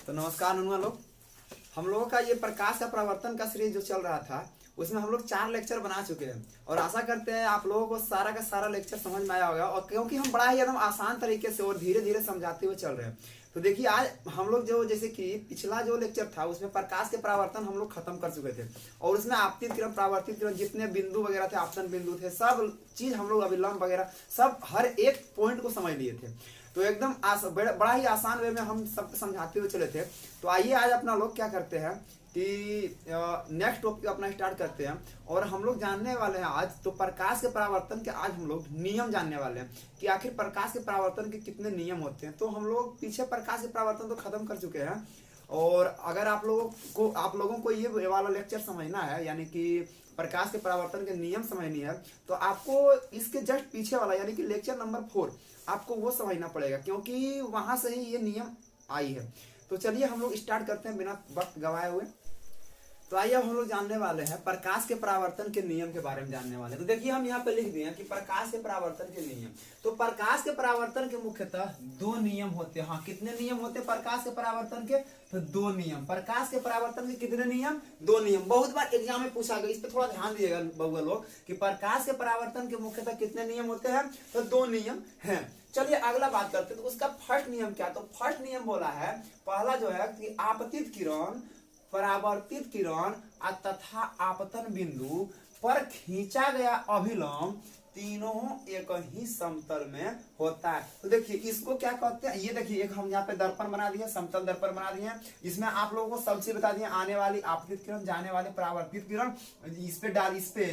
तो नमस्कार ननुआ लोग, हम लोगों का ये प्रकाश का प्रवर्तन का सीरीज जो चल रहा था उसमें हम लोग 4 लेक्चर बना चुके हैं और आशा करते हैं आप लोगों को सारा का सारा लेक्चर समझ में आया होगा। और क्योंकि हम बड़ा ही एकदम आसान तरीके से और धीरे धीरे समझाते हुए चल रहे हैं, तो देखिए आज हम लोग जो जैसे कि पिछला जो लेक्चर था उसमें प्रकाश के परावर्तन हम लोग खत्म कर चुके थे और उसमें आपतित किरण परावर्तित किरण जितने बिंदु वगैरह थे, आपतन बिंदु थे, सब चीज हम लोग अभिलंब वगैरह सब हर एक पॉइंट को समझ लिए थे। तो एकदम बड़ा ही आसान वे में हम सब समझाते हुए चले थे। तो आइए आज अपना लोग क्या करते हैं कि नेक्स्ट टॉपिक अपना स्टार्ट करते हैं और हम लोग जानने वाले हैं आज तो प्रकाश के परावर्तन के आज हम लोग नियम जानने वाले हैं कि आखिर प्रकाश के परावर्तन के कितने नियम होते हैं। तो हम लोग पीछे प्रकाश के परावर्तन तो खत्म कर चुके हैं और अगर आप लोगों को ये वाला लेक्चर समझना है यानी कि प्रकाश के परावर्तन के नियम समझनी है तो आपको इसके जस्ट पीछे वाला यानी कि लेक्चर नंबर 4 आपको वो समझना पड़ेगा क्योंकि वहां से ही ये नियम आई है। तो चलिए हम लोग स्टार्ट करते हैं बिना वक्त गवाए हुए। तो आइए हम लोग जानने वाले हैं प्रकाश के परावर्तन के नियम के बारे में जानने वाले हैं। तो देखिए हम यहाँ पे लिख दिए हैं कि प्रकाश के परावर्तन के नियम। तो प्रकाश के परावर्तन के मुख्यतः 2 नियम होते हैं। हाँ, कितने नियम होते हैं प्रकाश के परावर्तन के? तो 2 नियम। प्रकाश के परावर्तन के कितने नियम? 2 नियम। बहुत बार एग्जाम में पूछा गया, इस पर थोड़ा ध्यान दिएगा बउआ लोग कि प्रकाश के परावर्तन के मुख्यतः कितने नियम होते हैं? तो 2 नियम है। चलिए अगला बात करते हैं। तो उसका फर्स्ट नियम क्या? तो फर्स्ट नियम बोला है, पहला जो है कि आपतित किरण, परावर्तित किरण तथा आपतन बिंदु पर खींचा गया अभिलंब तीनों एक ही समतल में होता है। तो देखिए इसको क्या कहते हैं, ये देखिए एक हम यहाँ पे दर्पण बना दिए, समतल दर्पण बना दिए। इसमें आप लोगों को सबसे बता दिए आने वाली आपतित किरण, जाने वाले परावर्तित किरण। इस पे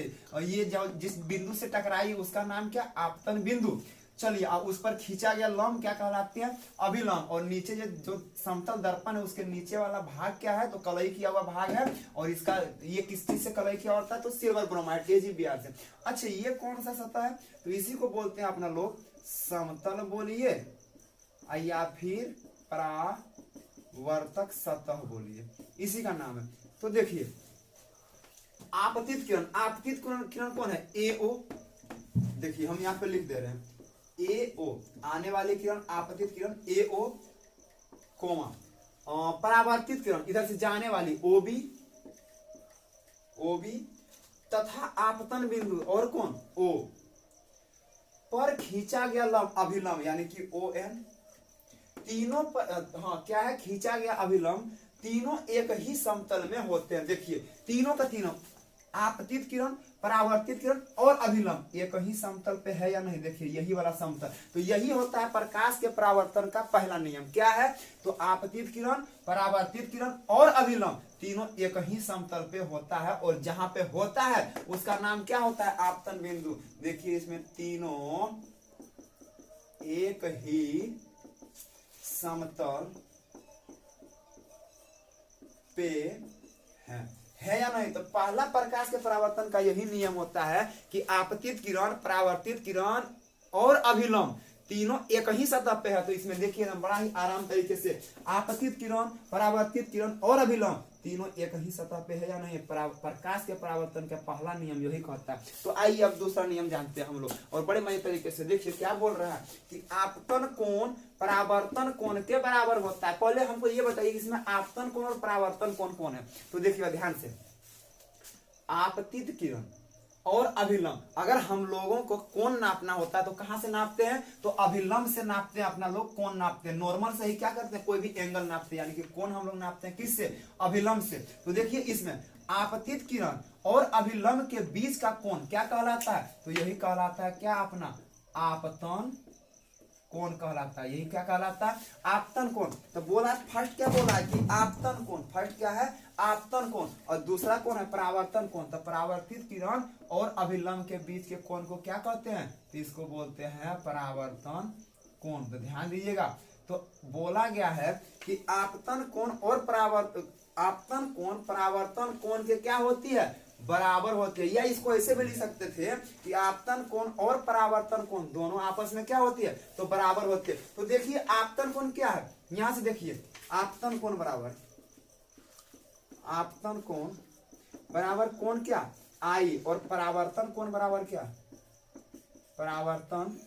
ये जो जिस बिंदु से टकराई उसका नाम क्या? आपतन बिंदु। चलिए अब उस पर खींचा गया लंब क्या कहलाते हैं? अभिलंब। और नीचे जो समतल दर्पण है उसके नीचे वाला भाग क्या है? तो कलई किया हुआ भाग है। और इसका ये किस चीज से कलई किया होता है? तो सिल्वर ब्रोमाइड KgBr से। अच्छा ये कौन सा सतह है? तो इसी को बोलते हैं अपना लोग समतल बोलिए या फिर परावर्तक सतह बोलिए, इसी का नाम है। तो देखिए आपतित किरण, आपतित किरण कौन है? AO। देखिए हम यहाँ पे लिख दे रहे हैं AO, आने वाली किरण आपतित किरण AO, कोमा परावर्तित किरण इधर से जाने वाली OB तथा आपतन बिंदु और कौन? O पर खींचा गया लंब अभिलंब यानी कि ON। तीनों पर हाँ क्या है? खींचा गया अभिलंब तीनों एक ही समतल में होते हैं। देखिए तीनों का तीनों, आपतित किरण, परावर्तित किरण और अभिलंब एक ही समतल पे है या नहीं? देखिए यही वाला समतल। तो यही होता है प्रकाश के परावर्तन का पहला नियम। क्या है? तो आपतित किरण, परावर्तित किरण और अभिलंब तीनों एक ही समतल पे होता है और जहां पे होता है उसका नाम क्या होता है? आपतन बिंदु। देखिए इसमें तीनों एक ही समतल पे है या नहीं? तो पहला प्रकाश के परावर्तन का यही नियम होता है कि आपतित किरण, परावर्तित किरण और अभिलंब तीनों एक ही सतह पे है। तो इसमें देखिए ना बड़ा ही आराम तरीके से आपतित किरण, परावर्तित किरण और अभिलंब तीनों एक ही सतह पे है या नहीं? प्रकाश के परावर्तन का पहला नियम यही कहता है। तो आइए अब दूसरा नियम जानते हैं हम लोग और बड़े मजे तरीके से। देखिए क्या बोल रहा है कि आपतन कोण परावर्तन कोण के बराबर होता है। पहले हमको ये बताइए कि इसमें आपतन कोण और परावर्तन कोण कौन है? तो देखिए ध्यान से, आपतित किरण और अभिलंब अगर हम लोगों को कोण नापना होता है तो कहां से नापते हैं? तो अभिलंब से नापते हैं। अपना लोग कोण नापते हैं, नॉर्मल से ही क्या करते हैं? कोई भी एंगल नापते हैं, यानी कि कोण हम लोग नापते हैं किससे? अभिलंब से। तो देखिए इसमें आपतित किरण और अभिलंब के बीच का कोण क्या कहलाता है? तो यही कहलाता है क्या? अपना आपतन कोण कहलाता है। यही क्या कहलाता है? आपतन कोण। तो बोला फर्स्ट क्या बोला है कि आपतन कोण। फर्स्ट क्या है? आपतन कोण। और दूसरा कौन है? परावर्तन कोण। तो परावर्तित किरण और अभिलंब के बीच के कोण को क्या कहते हैं? तो इसको बोलते हैं परावर्तन कोण। तो ध्यान दीजिएगा, तो बोला गया है कि आपतन कोण और आपतन कोण परावर्तन कोण के क्या होती है? बराबर होती है। या इसको ऐसे भी लिख सकते थे कि आपतन कोण और परावर्तन कोण दोनों आपस में क्या होती है? तो बराबर होती है। तो देखिए आपतन कोण क्या है? यहां से देखिए आपतन कोण बराबर, आपतन कोण बराबर कोण क्या? I और परावर्तन कोण बराबर क्या? परावर्तन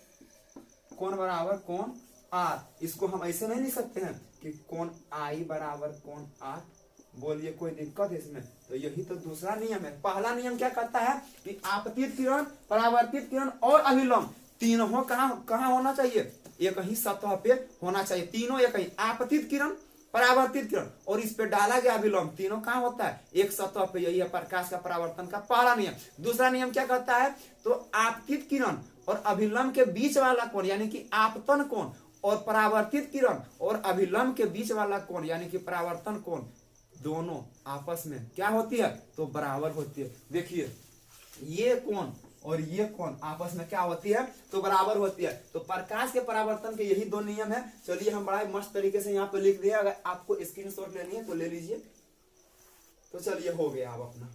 कोण बराबर कोण R। इसको हम ऐसे नहीं लिख सकते हैं कि कोण आई बराबर कोण आर। बोलिए कोई दिक्कत है इसमें? तो यही तो दूसरा नियम है। पहला नियम क्या कहता है कि आपतित किरण, परावर्तित किरण और अभिलंब तीनों कहाँ होना चाहिए? एक ही सतह पे होना चाहिए। तीनों एक ही, आपतित किरण, परावर्तित किरण और इस पे डाला गया अभिलंब, तीनों कहाँ होता है? एक सतह पे। यही है प्रकाश का परावर्तन का पहला नियम। दूसरा नियम क्या कहता है? तो आपतित किरण और अभिलंब के बीच वाला कोण यानी कि आपतन कोण और परावर्तित किरण और अभिलंब के बीच वाला कोण यानी कि परावर्तन कोण, दोनों आपस में क्या होती है? तो बराबर होती है। देखिए ये कोण और ये कोण आपस में क्या होती है? तो बराबर होती है। तो प्रकाश के परावर्तन के यही दो नियम है। चलिए हम बड़ा मस्त तरीके से यहाँ पे लिख दिए। अगर आपको स्क्रीनशॉट लेनी है तो ले लीजिए। तो चलिए हो गया अब अपना।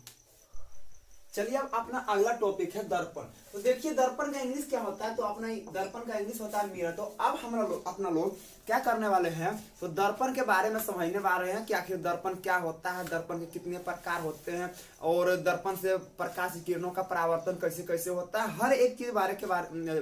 चलिए अब अपना अगला टॉपिक है दर्पण। तो देखिए दर्पण का इंग्लिश क्या होता है? तो अपना दर्पण का इंग्लिश होता है मिरर। तो अब हम अपना लोग क्या करने वाले हैं? तो दर्पण के बारे में समझने वाले हैं कि आखिर दर्पण क्या होता है, दर्पण के कितने प्रकार होते हैं और दर्पण से प्रकाश की किरणों का परावर्तन कैसे कैसे होता है। हर एक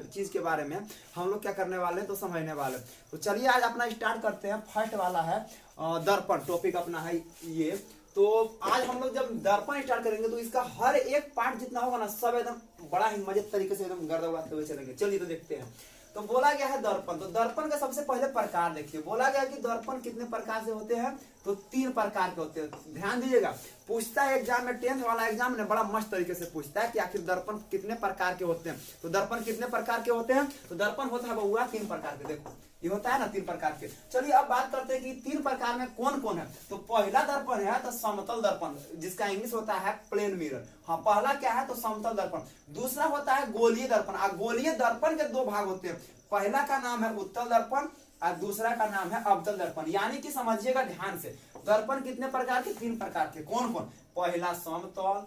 चीज के बारे में हम लोग क्या करने वाले हैं? तो समझने वाले। तो चलिए आज अपना स्टार्ट करते हैं। फर्स्ट वाला है दर्पण, टॉपिक अपना है ये। तो आज हम लोग जब दर्पण स्टार्ट करेंगे तो इसका हर एक पार्ट जितना होगा ना, सब एकदम बड़ा ही मजे तरीके से एकदम गर्दा उड़ाते हुए चलेंगे। चलिए तो देखते हैं। तो बोला गया है दर्पण। तो दर्पण का सबसे पहले प्रकार देखिए। बोला गया कि दर्पण कितने प्रकार से होते हैं? तो 3 प्रकार के होते हैं। ध्यान दीजिएगा, पूछता है एग्जाम में, 10th वाला एग्जाम में बड़ा मस्त तरीके से पूछता है कि आखिर दर्पण कितने प्रकार के होते हैं। तो दर्पण कितने प्रकार के होते हैं? तो दर्पण होता है बउआ 3 प्रकार के। देखो ये होता है ना 3 प्रकार के। चलिए अब बात करते हैं कि 3 प्रकार में कौन कौन है। तो पहला दर्पण है तो समतल दर्पण, जिसका इंग्लिश होता है प्लेन मिरर। हाँ, पहला क्या है? तो समतल दर्पण। दूसरा होता है गोलीय दर्पण। गोलीय दर्पण के 2 भाग होते हैं। पहला का नाम है उत्तल दर्पण और दूसरा का नाम है अवतल दर्पण। यानी कि समझिएगा ध्यान से, दर्पण कितने प्रकार के? 3 प्रकार के। कौन कौन? पहला समतल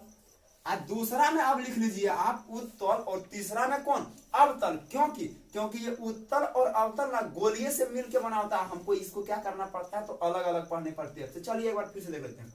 और दूसरा में अब लिख लीजिए आप उत्तल और तीसरा में कौन? अवतल। क्योंकि ये उत्तल और अवतल ना गोलीय से मिलकर बना होता है। हमको इसको क्या करना पड़ता है? तो अलग अलग पढ़ने पड़ते हैं। तो चलिए एक बार फिर से देख लेते हैं।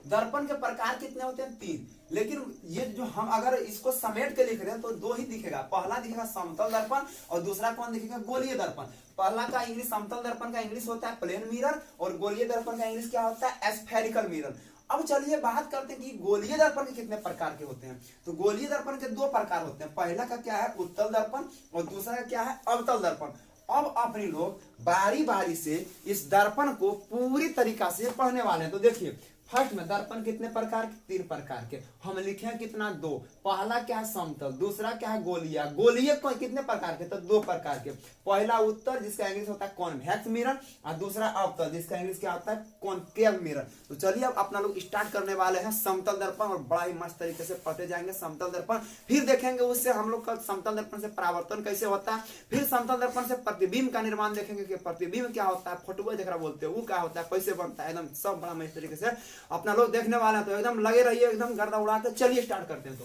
दर्पण के प्रकार कितने होते हैं? 3। लेकिन ये जो हम अगर इसको समेट के लिख रहे हैं तो 2 ही दिखेगा। पहला दिखेगा समतल दर्पण और दूसरा कौन दिखेगा? गोलीय दर्पण। पहला का इंग्लिश, समतल दर्पण का इंग्लिश होता है प्लेन मिरर और गोलीय दर्पण का इंग्लिश क्या होता है? Spherical mirror. अब चलिए बात करते हैं कि गोलीय दर्पण के कितने प्रकार के होते हैं। तो गोलीय दर्पण के 2 प्रकार होते हैं। पहला का क्या है? उत्तल दर्पण और दूसरा का क्या है? अवतल दर्पण। अब अपने लोग बारी बारी से इस दर्पण को पूरी तरीका से पढ़ने वाले हैं। तो देखिए फर्स्ट में दर्पण कितने प्रकार के? 3 प्रकार के। हम लिखे हैं कितना? 2। पहला क्या है? समतल। दूसरा क्या है? गोलीय। गोलीय कितने प्रकार के? तो 2 प्रकार के। पहला उत्तल जिसका इंग्लिश होता है कॉन्वेक्स मिरर और दूसरा अवतल जिसका इंग्लिश क्या होता है? Concave mirror. तो चलिए अब अपना लोग स्टार्ट करने वाले हैं समतल दर्पण और बड़ा ही मस्त तरीके से पढ़ते जाएंगे समतल दर्पण। फिर देखेंगे उससे हम लोग का समतल दर्पण से परावर्तन कैसे होता है। फिर समतल दर्पण से प्रतिबिंब का निर्माण देखेंगे कि प्रतिबिंब क्या होता है, फोटो जरा बोलते हैं वो क्या होता है, कैसे बनता है, एकदम सब बड़ा मस्त तरीके से अपना लोग देखने वाले हैं। तो एकदम लगे रहिए, एकदम गर्दा उड़ा के। चलिए स्टार्ट करते हैं।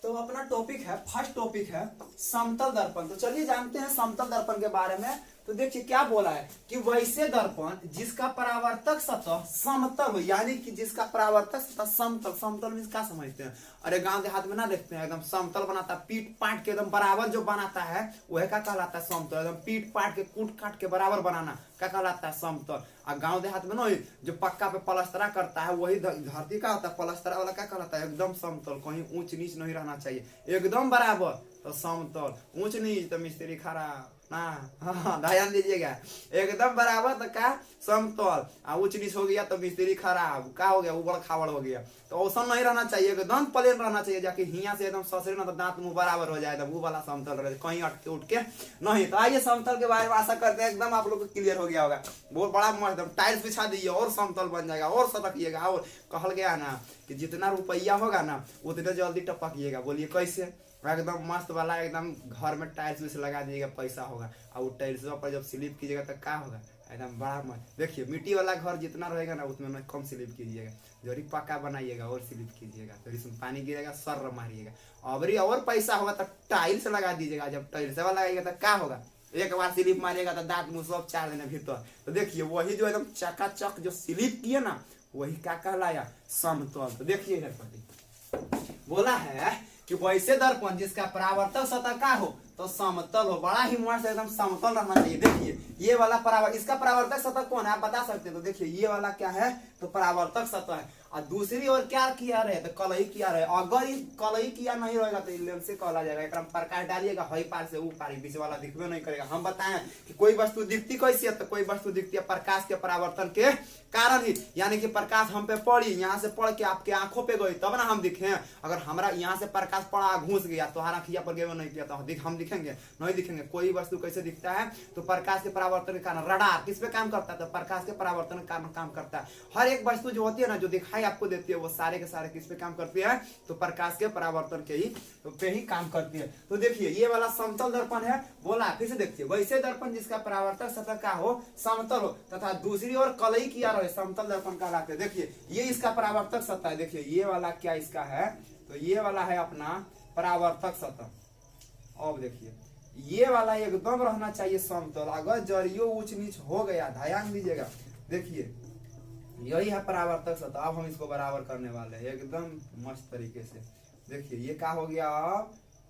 तो अपना टॉपिक है, फर्स्ट टॉपिक है समतल दर्पण। तो चलिए जानते हैं समतल दर्पण के बारे में। तो देखिए क्या बोला है कि वैसे दर्पण जिसका परावर्तक सतह समतल हो, यानी कि जिसका परावर्तक सतह समतल। समतल मींस क्या समझते हैं? अरे गांव देहात में ना देखते हैं एकदम समतल बनाता है, पीट पाट के एकदम बराबर जो बनाता है वह क्या कहलाता है? समतल। एकदम पीट पाट के कूट काट के बराबर बनाना क्या कहलाता है? समतल। और गांव देहात में ना जो पक्का पे पलस्तरा करता है वही धरती का होता है, पलस्तरा वाला क्या कहलाता है? एकदम समतल। कहीं ऊंच नीच नहीं रहना चाहिए, एकदम बराबर। तो समतल। ऊंच नीच तो मिस्त्री खराब ना। हाँ ध्यान दीजिएगा, एकदम बराबर तो क्या? समतल। ऊंच नीच हो गया तो मिस्त्री खराब, क्या हो गया? उबड़ खाबड़ हो गया। तो ऐसा नहीं रहना चाहिए, एकदम प्लेन रहना चाहिए। जाके हिया से एकदम ससरे ना तो दांत मुंह बराबर हो जाए, वो वाला समतल रहे, कहीं अटके उठ के नहीं। तो आइए समतल के बारे में आशा करते हैं एकदम आप लोग को क्लियर हो गया होगा। बहुत बड़ा मस्त टाइल्स बिछा दीजिए और समतल बन जाएगा और सटकिएगा। और कहल गया ना कि जितना रुपया होगा ना उतने जल्दी टपकिएगा। बोलिए कैसे? एकदम मस्त वाला एकदम घर में टाइल्स लगा दीजिएगा, पैसा होगा। और वो टाइल्स पर जब स्लिप कीजिएगा तो क्या होगा? एकदम बड़ा मस्त। देखिए मिट्टी वाला घर जितना रहेगा ना उतना कम स्लिप कीजिएगा, जोरी पक्का बनाइएगा और स्लिप कीजिएगा। तो इसमें पानी गिरेगा सर मारिएगा। और पैसा होगा तो टाइल्स लगा दीजिएगा। जब टाइल्स वाला लगाइएगा तो क्या होगा? एक बार स्लिप मारिएगा तो दांत मुंह सब 4 दिन भीतर। तो देखिए वही जो एकदम चकाचक जो स्लिप किए ना वही क्या कहलाया? समतल। तो देखिए बोला है कि वैसे दर्पण जिसका परावर्तक सतह का हो तो समतल हो, बड़ा ही मस्त एकदम समतल रहना चाहिए। देखिए ये वाला परावर्तक, इसका परावर्तक सतह कौन है आप बता सकते हैं? तो देखिए ये वाला क्या है, तो परावर्तक सतह है। और दूसरी ओर क्या किया रहे, तो कलई किया रहे। अगर ये कलई किया नहीं रहेगा तो लेंस से कहला जाएगा। एक प्रकाश डालिएगा हई पार से ऊ पार, बीच वाला दिखबे नहीं करेगा। हम बताएं कि कोई वस्तु दिखती कैसी है, तो कोई वस्तु दिखती है प्रकाश के परावर्तन के कारण ही, यानी कि प्रकाश हम पे पड़ी, यहाँ से पड़ के आपके आंखों पे गई तब ना हम दिखे। अगर हमारा यहाँ से प्रकाश पड़ा घुस गया तो हमारा खिया पर गए नहीं किया तो हम दिखेंगे नहीं दिखेंगे। कोई वस्तु कैसे दिखता है, तो प्रकाश के परावर्तन के कारण। रडार किस पे काम करता है, तो प्रकाश के परावर्तन के कारण काम करता है। हर एक वस्तु जो होती है ना, जो दिखाई आपको देती है, वो सारे के सारे किस पे काम करती है, तो प्रकाश के परावर्तन के ही पे ही काम करती है। तो देखिए ये वाला समतल दर्पण है, बोला फिर से देखिए, वैसे दर्पण जिसका परावर्तक सतह का हो, समतल हो तथा दूसरी ओर कलई किया रहे, समतल दर्पण कहलाते हैं। देखिए ये इसका परावर्तक सतह है। देखिए ये वाला क्या इसका है, तो ये वाला है अपना परावर्तक सतह। अब देखिए ये वाला एकदम रहना चाहिए समतल। अगर जरियो ऊंच नीच हो गया, ध्यान दीजिएगा, देखिए यही है परावर्तक सतह। अब हम इसको बराबर करने वाले हैं एकदम मस्त तरीके से। देखिए ये क्या हो गया,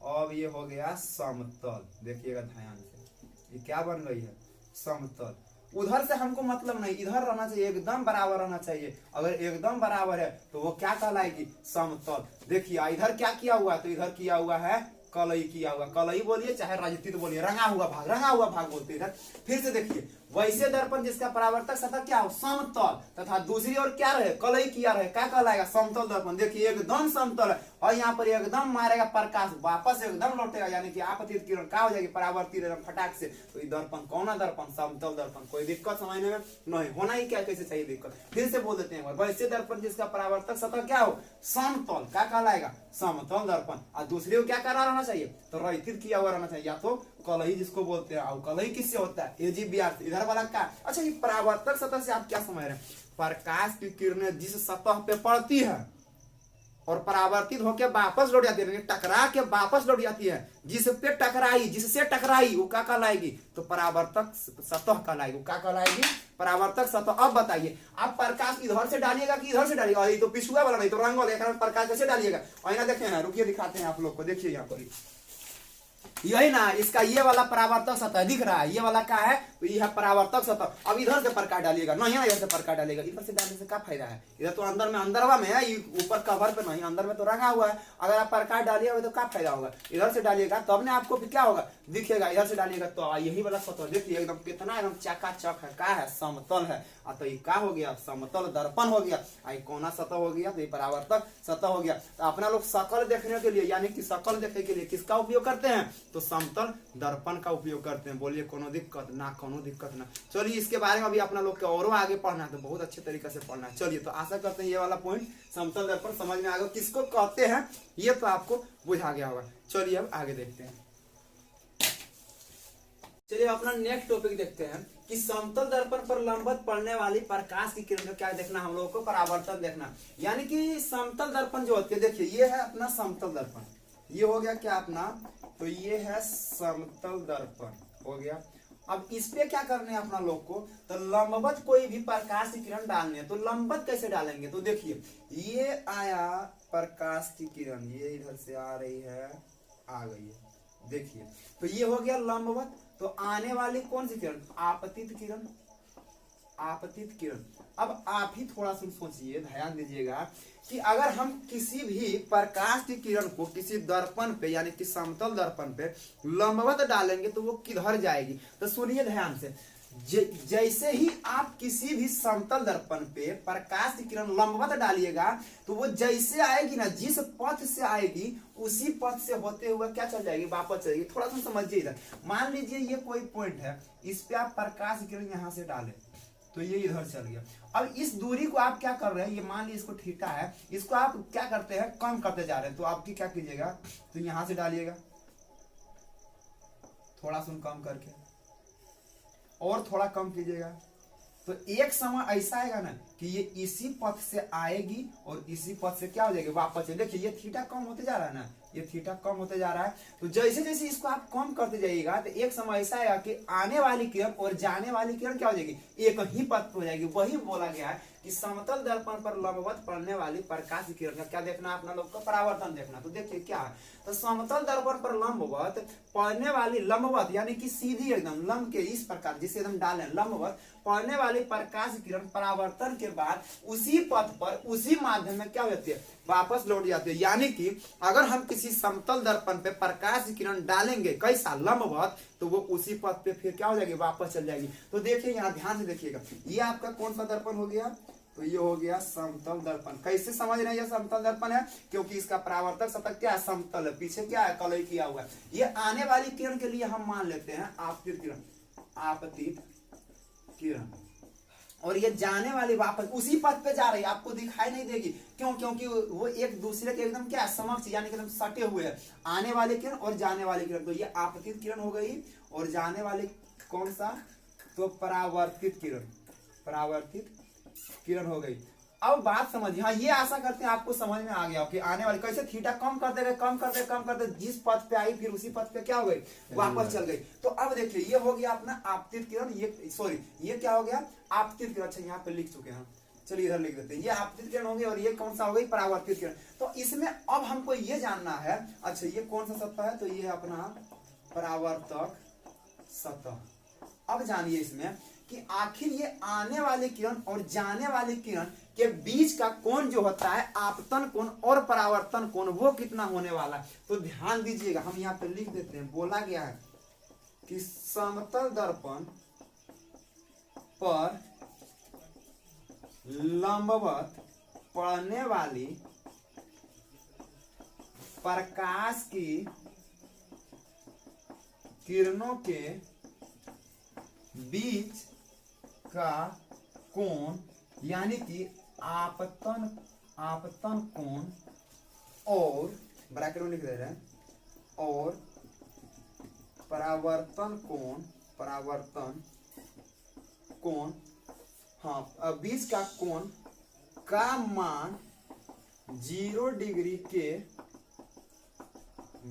अब ये हो गया समतल। देखिएगा ध्यान से, ये क्या बन गई है, समतल। उधर से हमको मतलब नहीं, इधर रहना चाहिए, एकदम बराबर रहना चाहिए। अगर एकदम बराबर है तो वो क्या कहलाएगी, समतल। देखिए इधर क्या किया हुआ है, तो इधर किया हुआ है कलई किया हुआ। कलई बोलिए चाहे राजतीत बोलिए, रंगा हुआ भाग बोलते इधर। फिर से देखिए वैसे दर्पण जिसका परावर्तक सतह क्या हो, समतल तथा दूसरी ओर क्या रहे, कलई किया रहे, क्या कहलाएगा, समतल दर्पण। देखिए एकदम समतल है और यहाँ पर एकदम मारेगा प्रकाश, वापस एकदम लौटेगा, यानी कि आपतित किरण क्या हो जाएगी, परावर्तित एकदम फटाक से। तो ये दर्पण कौन है, दर्पण समतल दर्पण। कोई दिक्कत समझने में नहीं, होना ही क्या कैसे चाहिए दिक्कत। फिर से बोल देते हैं वैसे दर्पण जिसका परावर्तक सतह क्या हो, समतल, क्या कहलाएगा, समतल दर्पण। और दूसरी ओर क्या करा रहना चाहिए, तो रैखित किया हुआ रहना चाहिए, या तो कलई जिसको बोलते हैं। और कलई किससे होता है, एजीबीआर। इधर वाला क्या, अच्छा ये परावर्तक सतह से आप क्या समझ रहे हैं, प्रकाश की किरणें जिस सतह पे पड़ती है और परावर्तित होकर वापस लौट जाती है, टकरा के वापस लौट जाती है, जिससे टकराई वो क्या कहलाएगी, तो परावर्तक सतह कहलाएगी। क्या कहलाएगी, परावर्तक सतह। अब बताइए आप प्रकाश इधर से डालिएगा कि इधर से डालिएगा, ये तो पिछुआ वाला नहीं तो रंग वाला, प्रकाश कैसे डालिएगा, आईना देखे ना, रुकिए दिखाते हैं आप लोग को। देखिए यहाँ पर यही ना, इसका ये वाला परावर्तक सतह दिख रहा है, ये वाला क्या है, तो ये है परावर्तक सतह। अब इधर से प्रकाश डालिएगा, नहीं है इधर से प्रकाश डालिएगा, इधर से डालने से क्या फायदा है, इधर तो अंदर में अंदरवा में है, ऊपर कवर पे नहीं, अंदर में तो रंगा हुआ है। अगर आप प्रकाश डालिएगा तो क्या फायदा होगा, इधर से डालिएगा तब ने आपको क्या होगा, दिखेगा। इधर से डालिएगा तो यही वाला सतह देखिए एकदम कितना एकदम चकाचक है, क्या है, समतल है। तो ये क्या हो गया, समतल दर्पण हो गया। आई कोना सतह हो गया, तो ये परावर्तक सतह हो गया। तो अपना लोग शकल देखने के लिए, यानी कि शकल देखने के लिए किसका उपयोग करते हैं, तो समतल दर्पण का उपयोग करते हैं। बोलिए कोनो दिक्कत ना, कोनो दिक्कत ना। चलिए इसके बारे में अभी अपना लोग के और आगे पढ़ना है, तो बहुत अच्छे तरीके से पढ़ना है। चलिए तो आशा करते हैं ये वाला पॉइंट समतल दर्पण समझ में आ गया, किसको कहते हैं ये तो आपको बुझा गया होगा। चलिए अब आगे देखते हैं। चलिए अपना नेक्स्ट टॉपिक देखते हैं कि समतल दर्पण पर लंबवत पड़ने वाली प्रकाश की किरण को क्या देखना, हम लोगों को परावर्तन देखना। यानी कि समतल दर्पण जो होती है, देखिए ये है अपना समतल दर्पण, ये हो गया क्या अपना, तो ये है समतल दर्पण हो गया। अब इस पे क्या करने है अपना लोग को, तो लंबवत कोई भी प्रकाश की किरण डालनी है। तो लंबवत कैसे डालेंगे, तो देखिए ये आया प्रकाश की किरण, ये इधर से आ रही है, आ गई है, देखिए तो ये हो गया लंबवत। तो आने वाली कौन सी किरण, आपतित किरण, आपतित किरण। अब आप ही थोड़ा सा सोचिए, ध्यान दीजिएगा कि अगर हम किसी भी प्रकाश की किरण को किसी दर्पण पे यानी कि समतल दर्पण पे लंबवत डालेंगे तो वो किधर जाएगी। तो सुनिए ध्यान से, जैसे ही आप किसी भी समतल दर्पण पे प्रकाश की किरण लंबवत डालिएगा तो वो जैसे आएगी ना, जिस पथ से आएगी उसी पथ से होते हुए क्या चल जाएगी, वापस चलेगी। थोड़ा सा समझिए इधर, मान लीजिए ये कोई पॉइंट है, इस पे आप प्रकाश की किरण यहाँ से डालें तो ये इधर चल गया। अब इस दूरी को आप क्या कर रहे हैं, ये मान लीजिए इसको थीटा है, इसको आप क्या करते हैं, कम करते जा रहे हैं। तो आपकी क्या कीजिएगा, तो यहां से डालिएगा थोड़ा सा कम करके, और थोड़ा कम कीजिएगा। तो एक समय ऐसा आएगा ना कि ये इसी पथ से आएगी और इसी पथ से क्या हो जाएगी, वापस। देखिए ये थीटा कम होते जा रहा है ना, ये थीटा कम होते जा रहा है। तो जैसे जैसे इसको आप कम करते जाइएगा तो एक समय ऐसा आएगा कि आने वाली किरण और जाने वाली किरण क्या हो जाएगी, एक ही पथ हो जाएगी। वही बोला गया है कि समतल दर्पण पर लंबवत पड़ने वाली प्रकाश की किरण का क्या देखना है अपना लोग का परावर्तन देखना। तो देखिए क्या है, तो समतल दर्पण पर लंबवत पड़ने वाली, लंबवत यानी कि सीधी एकदम लंब के इस प्रकार जिसे एकदम डालें, लंबवत पड़ने वाली प्रकाश किरण परावर्तन के बाद उसी पथ पर उसी माध्यम में क्या होती है, वापस लौट जाती है। यानी कि अगर हम किसी समतल दर्पण पे प्रकाश किरण डालेंगे कैसा, लंबवत, तो वो उसी पथ पे फिर क्या हो जाएगी, वापस चल जाएगी। तो देखिए यहाँ ध्यान से देखिएगा, ये आपका कौन सा दर्पण हो गया, तो ये हो गया समतल दर्पण। कैसे समझ रहे हैं ये समतल दर्पण है, क्योंकि इसका परावर्तक सतह क्या है, समतल है, पीछे क्या है, कलई किया हुआ है। ये आने वाली किरण के लिए हम मान लेते हैं आपतित किरण, आपतित किरण, और ये जाने वाली वापस उसी पथ पे जा रही है, आपको दिखाई नहीं देगी। क्यों, क्योंकि वो एक दूसरे के एकदम क्या समक्ष यानी कि एकदम सटे हुए हैं, आने वाली किरण और जाने वाली किरण। तो ये आपतित किरण हो गई, और जाने वाली कौन सा, तो परावर्तित किरण, परावर्तित किरण हो गई। अब बात समझिए, हाँ ये आशा करते हैं आपको समझ में आ गया हो कि आने वाली कैसे थीटा कम कर देगा, कम कर दे, कम कर दे, जिस पथ पे आई फिर उसी पथ पे क्या हो गई, वापस चल गई। तो अब देखिए ये हो गया अपना आपतित किरण, ये सॉरी ये क्या हो गया, आपतित किरण। अच्छा यहाँ पे लिख चुके हैं, चलिए इधर लिख देते हैं, ये आपतित किरण होगी और ये कौन सा हो गई, परावर्तित किरण। तो इसमें अब हमको ये जानना है, अच्छा ये कौन सा सतह है, तो ये अपना परावर्तक सतह। अब जानिए इसमें कि आखिर ये आने वाली किरण और जाने वाली किरण के बीच का कोण जो होता है, आपतन कोण और परावर्तन कोण, वो कितना होने वाला है। तो ध्यान दीजिएगा, हम यहाँ पे लिख देते हैं, बोला गया है कि समतल दर्पण पर लंबवत पड़ने वाली प्रकाश की किरणों के बीच का कोण यानी कि आपतन कोण और ब्रैकेट में लिख दे रहे हैं, और परावर्तन कोण हाँ बीच का कोण का मान 0 डिग्री के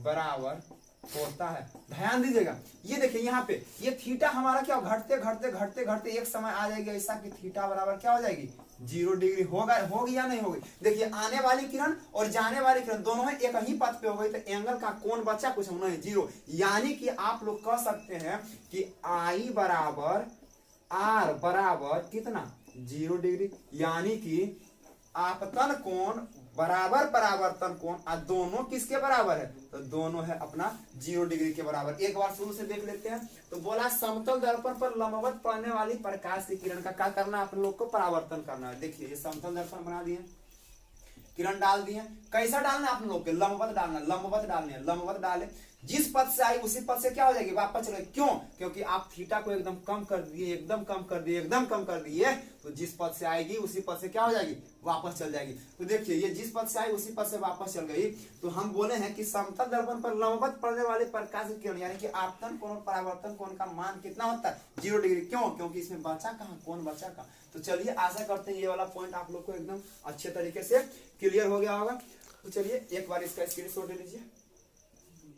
बराबर होता है। ध्यान दीजिएगा, ये देखिए यहाँ पे ये थीटा हमारा क्या घटते घटते घटते घटते एक समय आ जाएगी ऐसा कि थीटा बराबर क्या हो जाएगी, 0 डिग्री होगी या नहीं होगी। देखिए आने वाली किरण और जाने वाली किरण दोनों में एक ही पथ पे हो गई, तो एंगल का कोण बचा कुछ नहीं, 0। यानी कि आप लोग कह सकते हैं कि I बराबर R बराबर कितना, 0 डिग्री। यानी कि आपतन कोण बराबर परावर्तन कोण, और दोनों किसके बराबर है, तो दोनों है अपना 0 डिग्री के बराबर। एक बार शुरू से देख लेते हैं। तो बोला समतल दर्पण पर लंबवत पड़ने वाली प्रकाश की किरण का क्या करना है, आप लोग को परावर्तन करना है। देखिए ये समतल दर्पण बना दिए, किरण डाल दिए, कैसा डालना आप लोग के, लंबवत डालना, लंबवत डालने हैं, लंबवत डाले, जिस पथ से आई उसी पथ से क्या हो जाएगी, वापस चले। क्यों, क्योंकि आप थीटा को एकदम कम कर दिए, एकदम कम कर दिए, एकदम कम कर दिए, तो जिस पथ से आएगी उसी पथ से क्या हो जाएगी, वापस चल जाएगी। तो देखिए ये जिस पथ से आई उसी पथ से वापस चल गई। तो हम बोले हैं कि समतल दर्पण पर लंबवत पड़ने वाले प्रकाश की किरण यानी कि आपतन कोण और परावर्तन कोण का मान कितना होता है, 0 डिग्री। क्यों, क्योंकि इसमें बचा कहाँ, कोण बचा कहाँ। तो चलिए आशा करते हैं ये वाला पॉइंट आप लोग को एकदम अच्छे तरीके से क्लियर हो गया होगा। तो चलिए एक बार इसका स्क्रीनशॉट ले लीजिए।